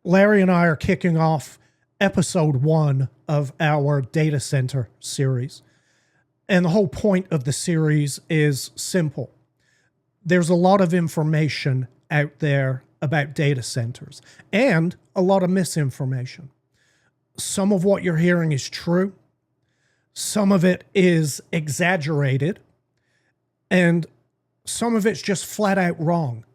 Larry and I are kicking off episode 1 of our data center series. And the whole point of the series is simple. There's a lot of information out there about data centers and a lot of misinformation. Some of what you're hearing is true. Some of it is exaggerated. And some of it's just flat out wrong.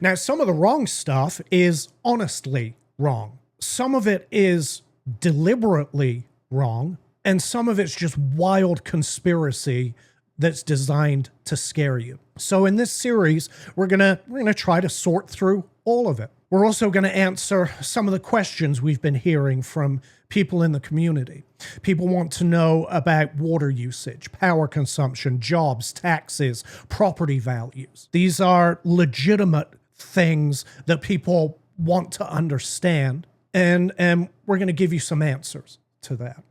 Now, some of the wrong stuff is honestly wrong. Some of it is deliberately wrong. And some of it's just wild conspiracy that's designed to scare you. So in this series, we're gonna try to sort through all of it. We're also going to answer some of the questions we've been hearing from people in the community. People want to know about water usage, power consumption, jobs, taxes, property values. These are legitimate things that people want to understand, and we're going to give you some answers to that.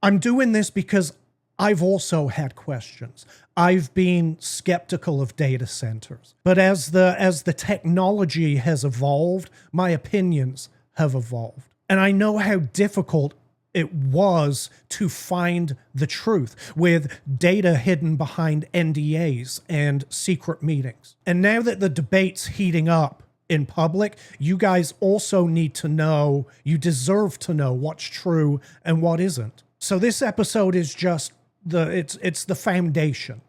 I'm doing this because I've also had questions. I've been skeptical of data centers. But as the technology has evolved, my opinions have evolved. And I know how difficult it was to find the truth with data hidden behind NDAs and secret meetings. And now that the debate's heating up in public, you guys also need to know, you deserve to know what's true and what isn't. So this episode is just it's the foundation.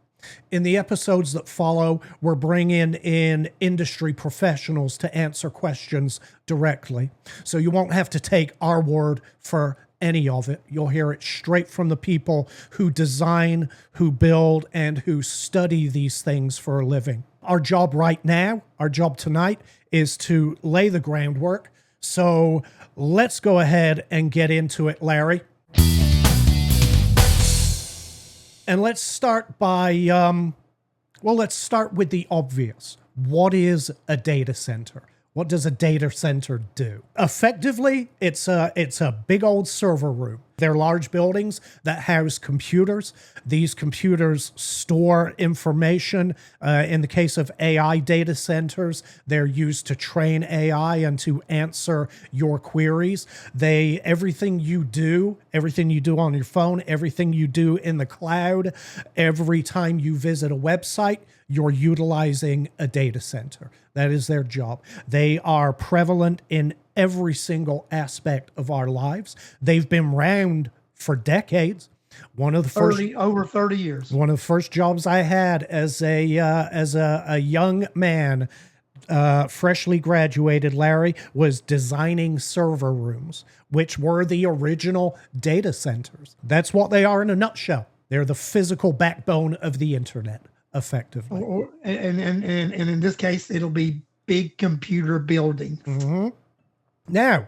In the episodes that follow, we're bringing in industry professionals to answer questions directly. So you won't have to take our word for any of it. You'll hear it straight from the people who design, who build, and who study these things for a living. Our job right now, our job tonight, is to lay the groundwork. So let's go ahead and get into it, Larry. And let's start by, let's start with the obvious. What is a data center? What does a data center do? Effectively, it's a big old server room. They're large buildings that house computers. These computers store information. In the case of AI data centers, they're used to train AI and to answer your queries. Everything you do on your phone, everything you do in the cloud, every time you visit a website, you're utilizing a data center. That is their job. They are prevalent in every single aspect of our lives. They've been around for decades. Over 30 years. One of the first jobs I had as a young man, freshly graduated, Larry, was designing server rooms, which were the original data centers. That's what they are in a nutshell. They're the physical backbone of the internet. Effectively. And in this case, it'll be big computer buildings. Mm-hmm. Now,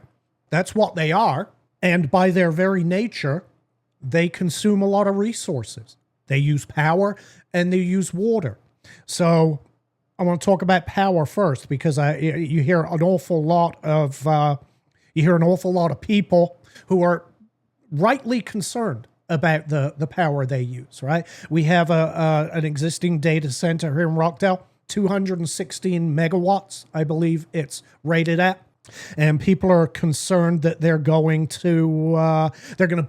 that's what they are. And by their very nature, they consume a lot of resources. They use power and they use water. So I want to talk about power first, because you hear an awful lot of people who are rightly concerned about the power they use, right? We have an existing data center here in Rockdale, 216 megawatts, I believe it's rated at. And people are concerned that they're going to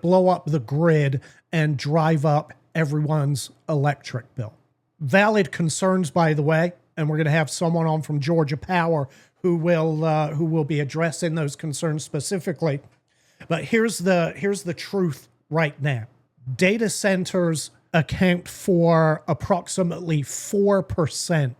blow up the grid and drive up everyone's electric bill. Valid concerns, by the way, and we're going to have someone on from Georgia Power who will be addressing those concerns specifically. But here's the truth right now. Data centers account for approximately 4%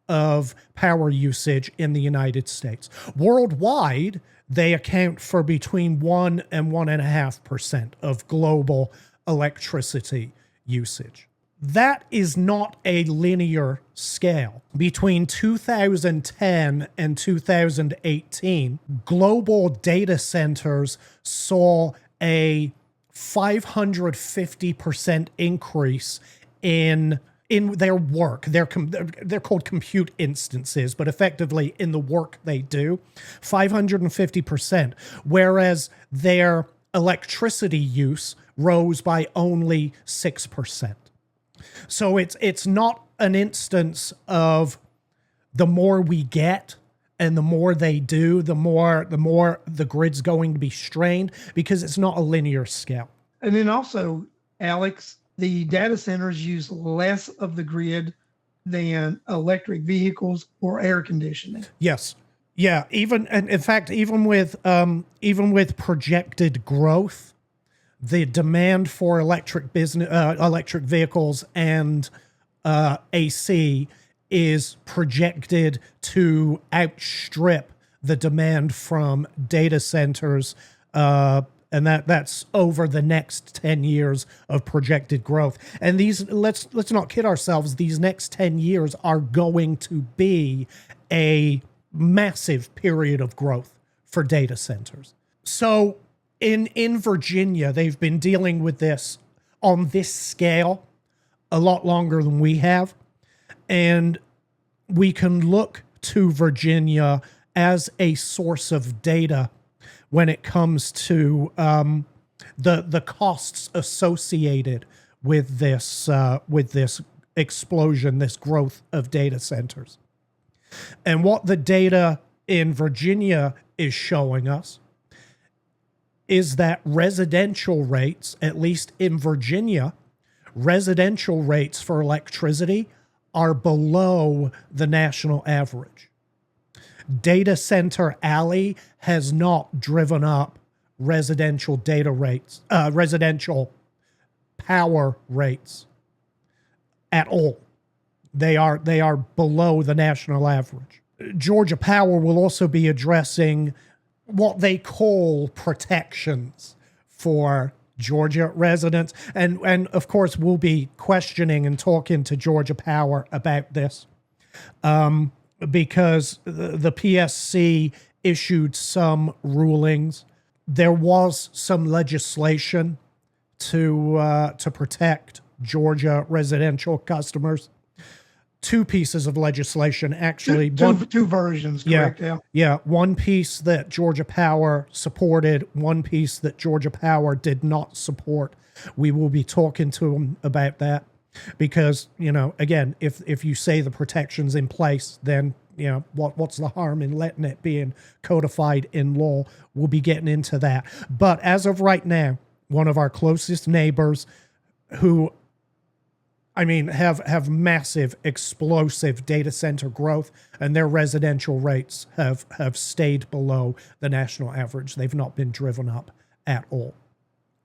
of power usage in the United States. Worldwide, they account for between 1 and 1.5% of global electricity usage. That is not a linear scale. Between 2010 and 2018, global data centers saw a 550% increase in their work. They're called compute instances, but effectively in the work they do, 550%, whereas their electricity use rose by only 6%. So it's not an instance of the more we get And the more they do, the more the grid's going to be strained because it's not a linear scale. And then also, Alex, the data centers use less of the grid than electric vehicles or air conditioning. Yes. Yeah. And in fact, even with projected growth, the demand for electric vehicles and AC is projected to outstrip the demand from data centers, and that's over the next 10 years of projected growth. And these, let's not kid ourselves, these next 10 years are going to be a massive period of growth for data centers. So in Virginia, they've been dealing with this on this scale a lot longer than we have. And we can look to Virginia as a source of data when it comes to the costs associated with this explosion, this growth of data centers. And what the data in Virginia is showing us is that residential rates, at least in Virginia, residential rates for electricity are below the national average. Data Center Alley has not driven up residential residential power rates at all. They are below the national average. Georgia Power will also be addressing what they call protections for Georgia residents. And of course, we'll be questioning and talking to Georgia Power about this because the PSC issued some rulings. There was some legislation to protect Georgia residential customers. Two pieces of legislation, actually. Two versions, correct? Yeah. One piece that Georgia Power supported, one piece that Georgia Power did not support. We will be talking to them about that because, again, if you say the protection's in place, then, what's the harm in letting it being codified in law? We'll be getting into that. But as of right now, one of our closest neighbors who have massive, explosive data center growth, and their residential rates have stayed below the national average. They've not been driven up at all.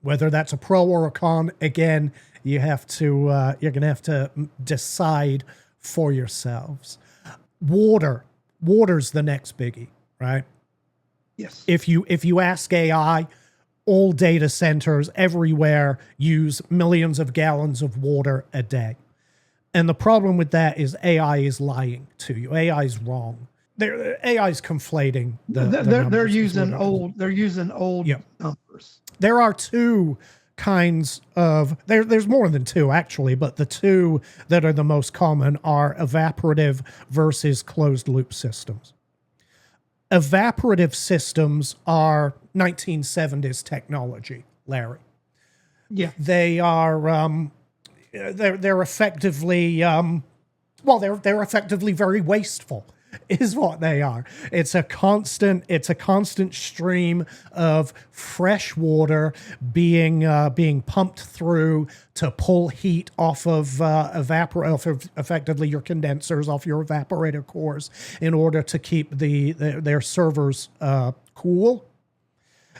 Whether that's a pro or a con, again, you're going to have to decide for yourselves. Water's the next biggie, right? Yes. If you ask AI, all data centers everywhere use millions of gallons of water a day. And the problem with that is AI is lying to you. AI is wrong. AI is conflating they're using old numbers. There are two kinds of there's more than two actually, but the two that are the most common are evaporative versus closed loop systems. Evaporative systems are 1970s technology, Larry. Yeah. They are they're effectively they're effectively very wasteful is what they are. It's a constant stream of fresh water being pumped through to pull heat off of effectively your condensers, off your evaporator cores, in order to keep their servers cool.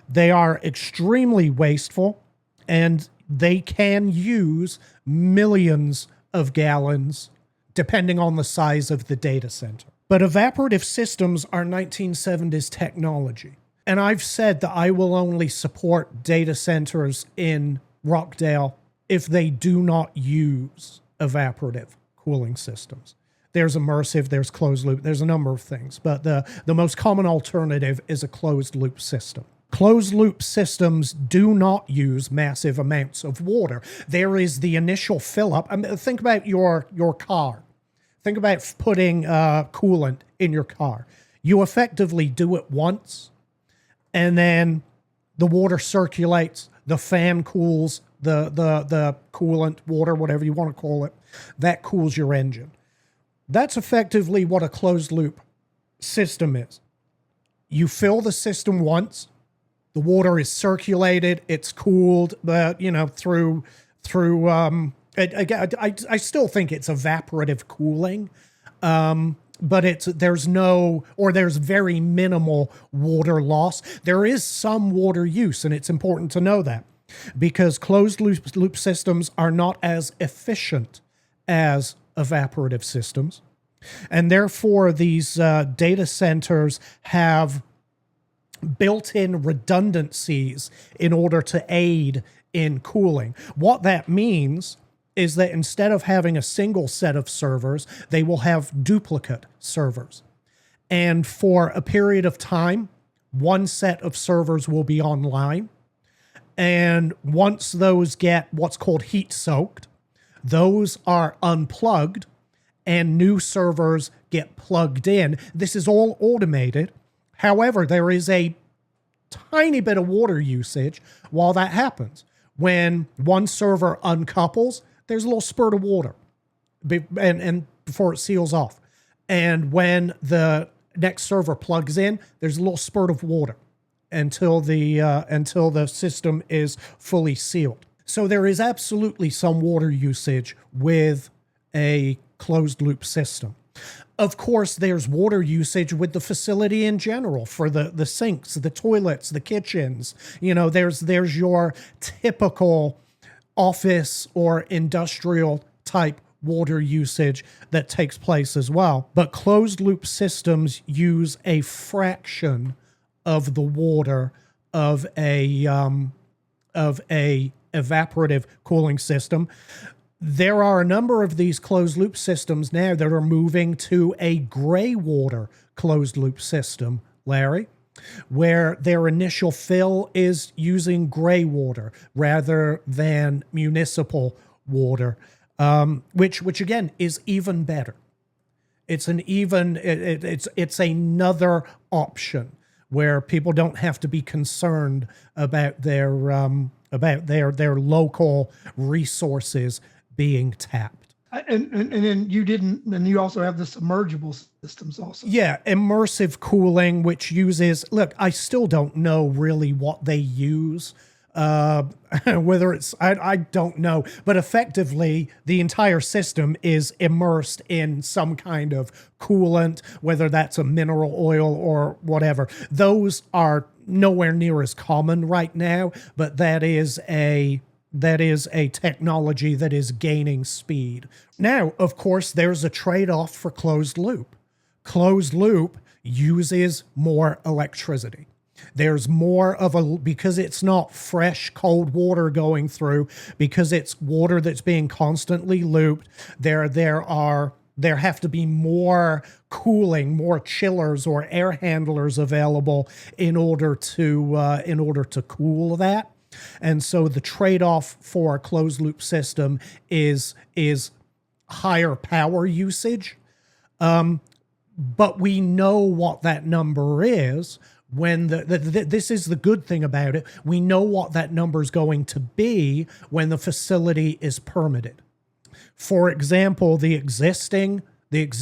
They are extremely wasteful, and they can use millions of gallons depending on the size of the data center. But evaporative systems are 1970s technology. And I've said that I will only support data centers in Rockdale if they do not use evaporative cooling systems. There's immersive, there's closed loop, there's a number of things. But the most common alternative is a closed loop system. Closed loop systems do not use massive amounts of water. There is the initial fill up. Think about your car. Think about putting coolant in your car. You effectively do it once, and then the water circulates, the fan cools, the coolant, water, whatever you want to call it, that cools your engine. That's effectively what a closed loop system is. You fill the system once, the water is circulated, it's cooled, but through I still think it's evaporative cooling, but there's very minimal water loss. There is some water use, and it's important to know that, because closed loop systems are not as efficient as evaporative systems. And therefore, these data centers have built-in redundancies in order to aid in cooling. What that means is that instead of having a single set of servers, they will have duplicate servers. And for a period of time, one set of servers will be online. And once those get what's called heat soaked, those are unplugged and new servers get plugged in. This is all automated. However, there is a tiny bit of water usage while that happens. When one server uncouples, there's a little spurt of water and before it seals off. And when the next server plugs in, there's a little spurt of water until the system is fully sealed. So there is absolutely some water usage with a closed loop system. Of course, there's water usage with the facility in general for the sinks, the toilets, the kitchens. There's your typical office or industrial type water usage that takes place as well. But closed loop systems use a fraction of the water of a evaporative cooling system. There are a number of these closed loop systems now that are moving to a gray water closed loop system, Larry, where their initial fill is using gray water rather than municipal water, which again is even better. It's it's another option where people don't have to be concerned about their local resources being tapped. And then you also have the submergible systems also. Yeah, immersive cooling, which uses, look, I still don't know really what they use, whether it's, I don't know, but effectively the entire system is immersed in some kind of coolant, whether that's a mineral oil or whatever. Those are nowhere near as common right now, but that is a technology that is gaining speed. Now, of course, there's a trade-off for closed loop. Closed loop uses more electricity. There's more because it's not fresh, cold water going through, because it's water that's being constantly looped, there have to be more cooling, more chillers or air handlers available in order to cool that. And so the trade-off for a closed loop system is higher power usage. But we know what that number is when this is the good thing about it. We know what that number is going to be when the facility is permitted. For example, the existing or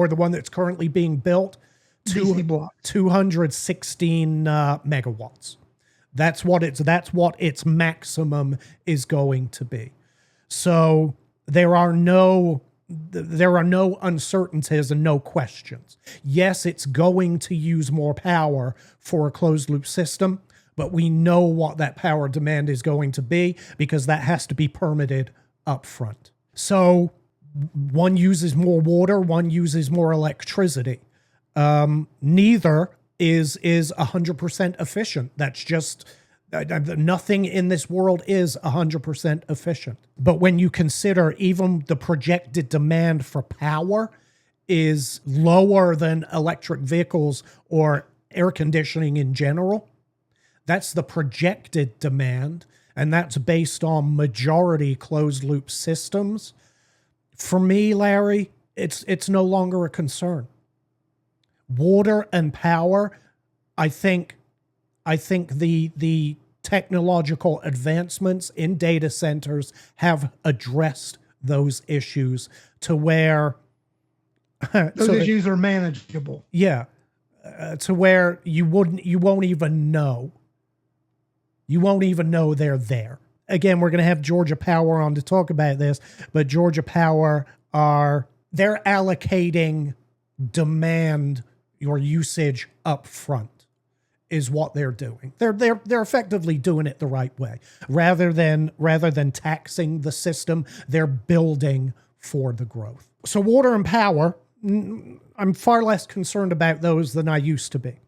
the one that's currently being built, 216 megawatts. That's what its maximum is going to be. So there are no uncertainties and no questions. Yes, it's going to use more power for a closed loop system, but we know what that power demand is going to be because that has to be permitted up front. So one uses more water, one uses more electricity. Neither is 100% efficient. That's just nothing in this world is 100% efficient. But when you consider even the projected demand for power is lower than electric vehicles or air conditioning in general, that's the projected demand, and that's based on majority closed loop systems. For me, Larry, it's no longer a concern. Water and power, I think the technological advancements in data centers have addressed those issues to where Those So issues are manageable. yeah, to where you won't even know. You won't even know they're there. Again, we're going to have Georgia Power on to talk about this, but Georgia Power they're allocating demand or usage up front is what they're doing. They're effectively doing it the right way. Rather than taxing the system, they're building for the growth. So water and power, I'm far less concerned about those than I used to be.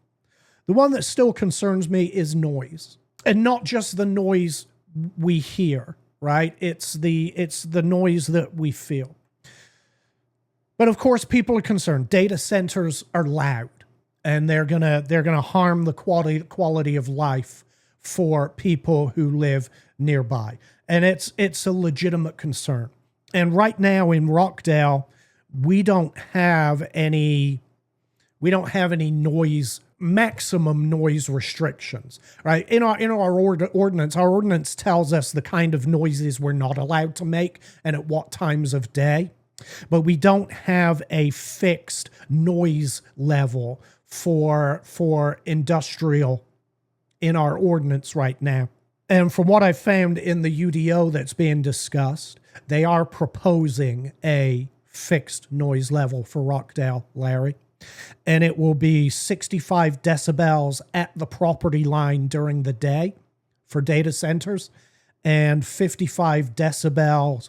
The one that still concerns me is noise. And not just the noise we hear, right? It's the noise that we feel. But of course, people are concerned. Data centers are loud, and they're gonna harm the quality of life for people who live nearby. And it's a legitimate concern. And right now in Rockdale, we don't have any maximum noise restrictions, right? In our ordinance, our ordinance tells us the kind of noises we're not allowed to make and at what times of day, but we don't have a fixed noise level for industrial in our ordinance right now. And from what I found in the UDO that's being discussed, they are proposing a fixed noise level for Rockdale, Larry. And it will be 65 decibels at the property line during the day for data centers and 55 decibels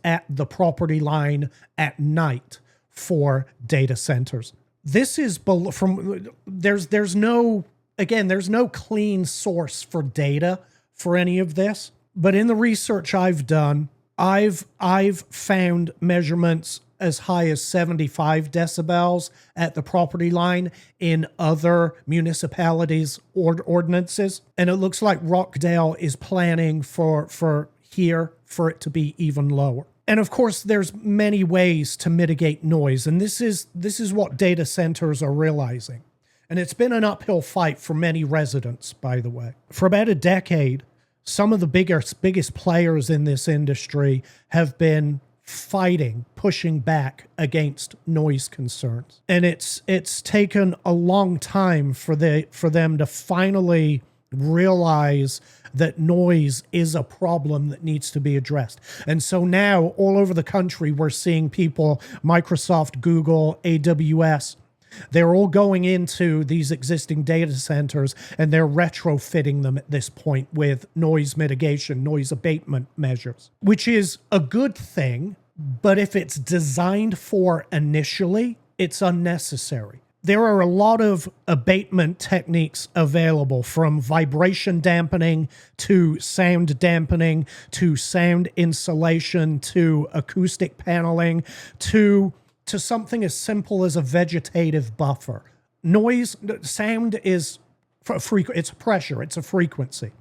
at the property line at night for data centers. This is there's no clean source for data for any of this, but in the research I've done, I've found measurements as high as 75 decibels at the property line in other municipalities' ordinances. And it looks like Rockdale is planning for it to be even lower. And of course, there's many ways to mitigate noise. And this is what data centers are realizing. And it's been an uphill fight for many residents, by the way. For about a decade, some of the biggest players in this industry have been pushing back against noise concerns. And it's taken a long time for them to finally realize that noise is a problem that needs to be addressed. And so now all over the country, we're seeing people, Microsoft, Google, AWS, they're all going into these existing data centers and they're retrofitting them at this point with noise mitigation, noise abatement measures, which is a good thing. But if it's designed for initially, it's unnecessary. There are a lot of abatement techniques available, from vibration dampening to sound dampening to sound insulation to acoustic paneling to something as simple as a vegetative buffer. Sound is it's pressure, it's a frequency.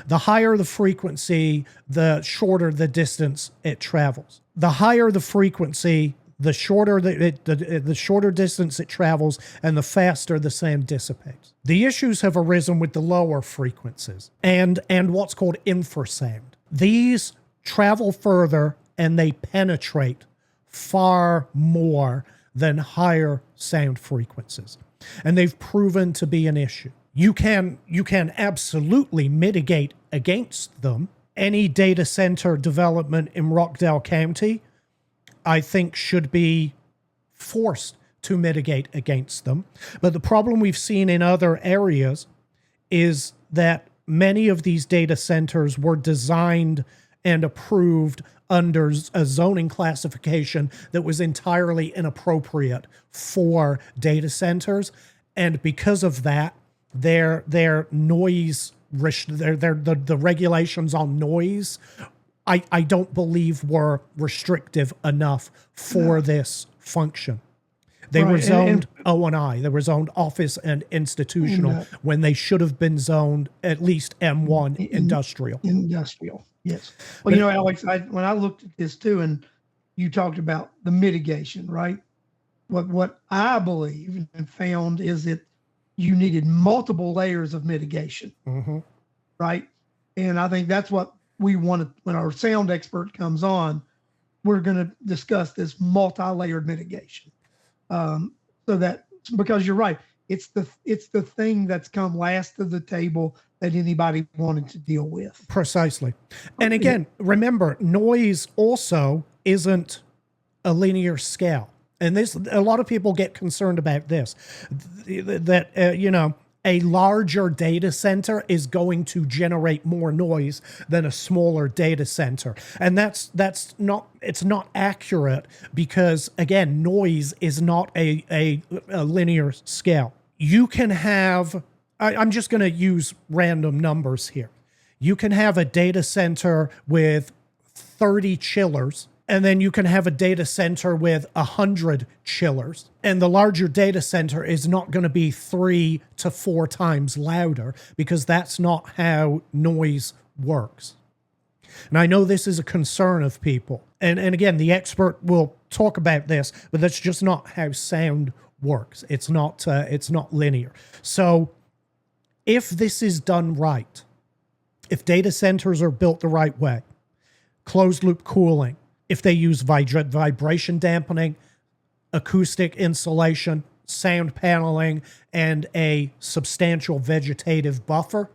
The higher the frequency, the shorter the distance it travels. The higher the frequency, the shorter the shorter distance it travels, and the faster the sound dissipates. The issues have arisen with the lower frequencies and what's called infrasound. These travel further and they penetrate far more than higher sound frequencies, and they've proven to be an issue. You can absolutely mitigate against them. Any data center development in Rockdale County, I think, should be forced to mitigate against them. But the problem we've seen in other areas is that many of these data centers were designed and approved under a zoning classification that was entirely inappropriate for data centers. And because of that, their noise, the regulations on noise, I don't believe were restrictive enough for this function. They were zoned O&I. They were zoned office and institutional when they should have been zoned at least M1 industrial. Industrial, yes. Well, Alex, when I looked at this too, and you talked about the mitigation, right? What I believe and found is that you needed multiple layers of mitigation, right? And I think that's what we wanted when our sound expert comes on. we're going to discuss this multi-layered mitigation. So that, because you're right, it's the thing that's come last to the table that anybody wanted to deal with. Precisely. And again, remember, noise also isn't a linear scale. And this, a lot of people get concerned about this, that, you know, a larger data center is going to generate more noise than a smaller data center. And it's not accurate, because again, noise is not a linear scale. You can have, I'm just going to use random numbers here. You can have a data center with 30 chillers, and then you can have a data center with 100 chillers. And the larger data center is not going to be 3 to 4 times louder, because that's not how noise works. And I know this is a concern of people. And again, the expert will talk about this, but that's just not how sound works. It's not linear. So if this is done right, if data centers are built the right way, closed loop cooling, if they use vibration dampening, acoustic insulation, sound paneling, and a substantial vegetative buffer,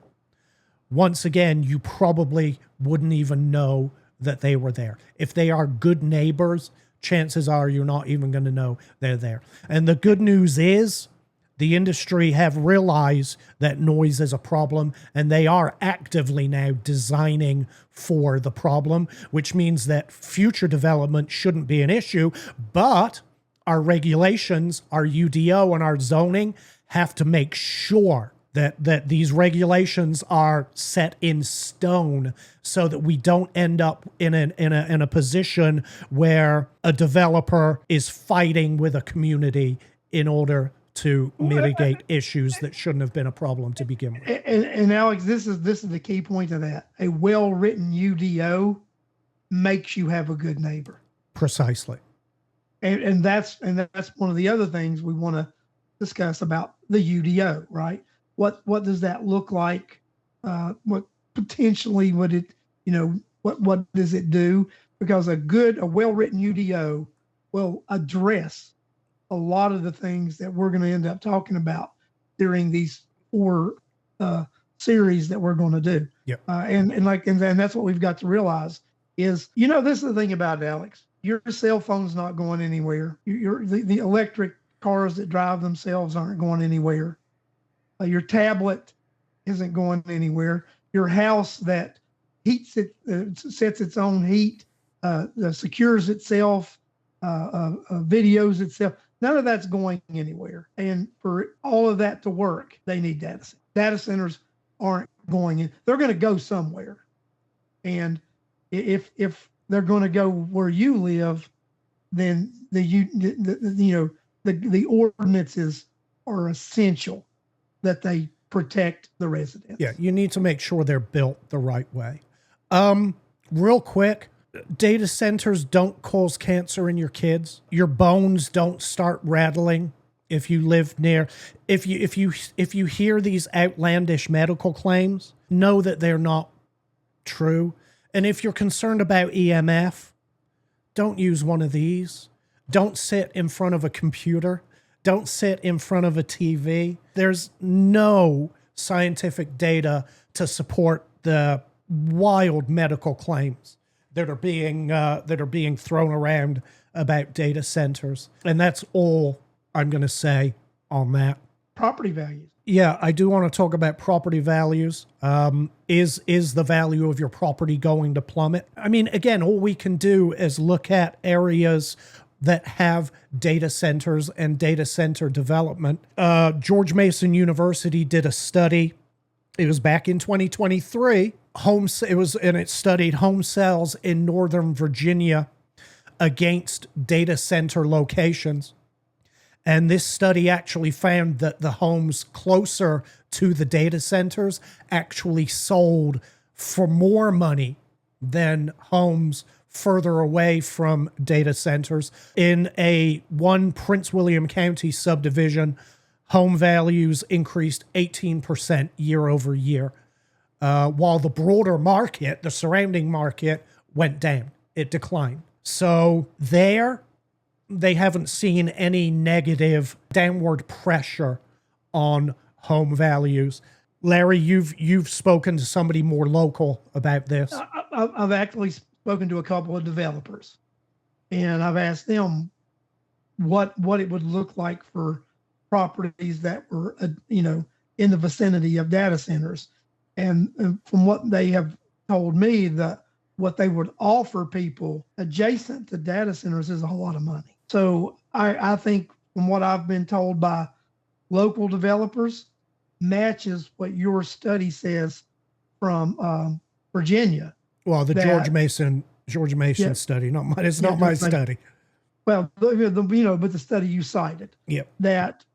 once again, you probably wouldn't even know that they were there. If they are good neighbors, chances are you're not even going to know they're there. And the good news is, the industry have realized that noise is a problem, and they are actively now designing for the problem, which means that future development shouldn't be an issue, but our regulations, our UDO and our zoning have to make sure that these regulations are set in stone, so that we don't end up in a position where a developer is fighting with a community in order to mitigate issues that shouldn't have been a problem to begin with. And Alex, this is the key point of that. A well-written UDO makes you have a good neighbor. Precisely. And that's one of the other things we want to discuss about the UDO, right? What does that look like? What potentially would it, you know, what does it do? Because a well-written UDO will address a lot of the things that we're going to end up talking about during these 4 series that we're going to do. Yep. And that's what we've got to realize is, you know, this is the thing about it, Alex. Your cell phone's not going anywhere. The electric cars that drive themselves aren't going anywhere. Your tablet isn't going anywhere. Your house that heats it, sets its own heat, secures itself, videos itself. None of that's going anywhere. And for all of that to work, they need data centers. Data centers aren't going in. They're going to go somewhere. And if they're going to go where you live, then the ordinances are essential that they protect the residents. Yeah, you need to make sure they're built the right way. Real quick, data centers don't cause cancer in your kids. Your bones don't start rattling if you live near. If you hear these outlandish medical claims, know that they're not true. And if you're concerned about EMF, don't use one of these. Don't sit in front of a computer. Don't sit in front of a TV. There's no scientific data to support the wild medical claims that are being thrown around about data centers. And that's all I'm going to say on that. Property values. Yeah, I do want to talk about property values. Is the value of your property going to plummet? I mean, again, all we can do is look at areas that have data centers and data center development. George Mason University did a study. It was back in 2023. It studied home sales in Northern Virginia against data center locations. And this study actually found that the homes closer to the data centers actually sold for more money than homes further away from data centers. In one Prince William County subdivision, home values increased 18% year over year, while the broader market, the surrounding market, went down. It declined. So they haven't seen any negative downward pressure on home values. Larry, you've spoken to somebody more local about this. I've actually spoken to a couple of developers, and I've asked them what it would look like for properties that were in the vicinity of data centers, and from what they have told me, that what they would offer people adjacent to data centers is a whole lot of money. So I think from what I've been told by local developers, matches what your study says from Virginia. Well, the George Mason study, not mine. It's not my study. Well, but the study you cited. Yep. That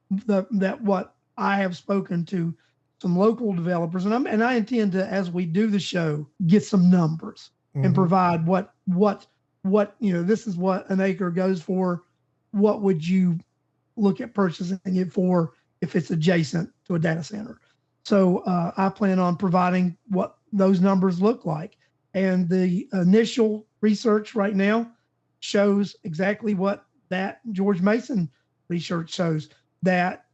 what I have spoken to some local developers, and I intend to, as we do the show, get some numbers and provide what this is what an acre goes for. What would you look at purchasing it for if it's adjacent to a data center? So I plan on providing what those numbers look like. And the initial research right now shows exactly what that George Mason research shows, that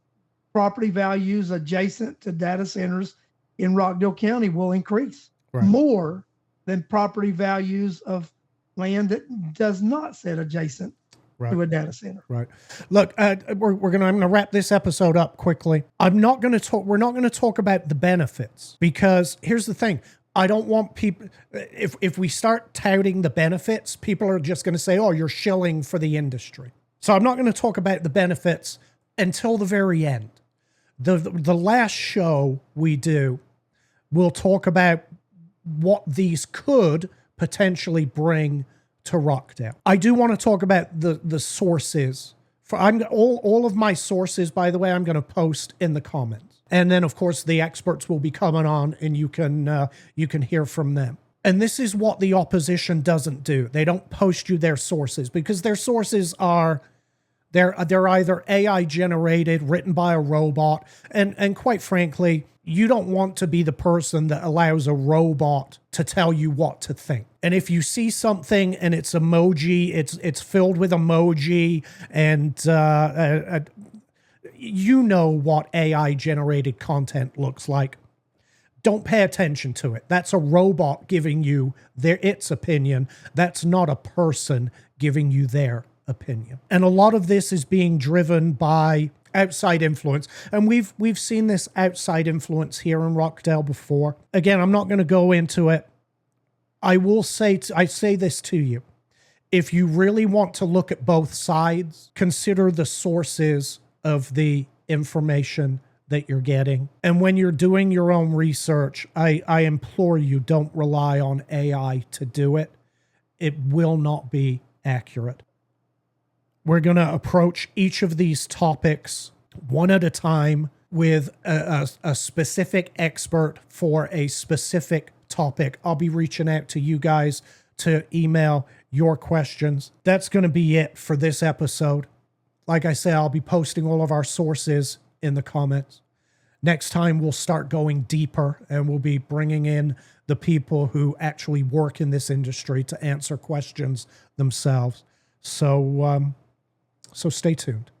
property values adjacent to data centers in Rockdale County will increase more than property values of land that does not sit adjacent to a data center. Right. Look, I'm going to wrap this episode up quickly. We're not going to talk about the benefits, because here's the thing. I don't want people, if we start touting the benefits, people are just going to say, oh, you're shilling for the industry. So I'm not going to talk about the benefits until the very end. The last show we do, we'll talk about what these could potentially bring to Rockdale. I do want to talk about the sources. All of my sources, by the way, I'm going to post in the comments. And then, of course, the experts will be coming on, and you can hear from them. And this is what the opposition doesn't do. They don't post you their sources, because their sources are they're either AI generated, written by a robot, and quite frankly, you don't want to be the person that allows a robot to tell you what to think. And if you see something and it's emoji, it's filled with emoji, and you know what AI generated content looks like. Don't pay attention to it. That's a robot giving you its opinion. That's not a person giving you their opinion. And a lot of this is being driven by outside influence. And we've seen this outside influence here in Rockdale before. Again, I'm not going to go into it. I say this to you. If you really want to look at both sides, consider the sources of the information that you're getting. And when you're doing your own research, I implore you, don't rely on AI to do it. It will not be accurate. We're going to approach each of these topics one at a time with a specific expert for a specific topic. I'll be reaching out to you guys to email your questions. That's going to be it for this episode. Like I say, I'll be posting all of our sources in the comments. Next time, we'll start going deeper, and we'll be bringing in the people who actually work in this industry to answer questions themselves. So stay tuned.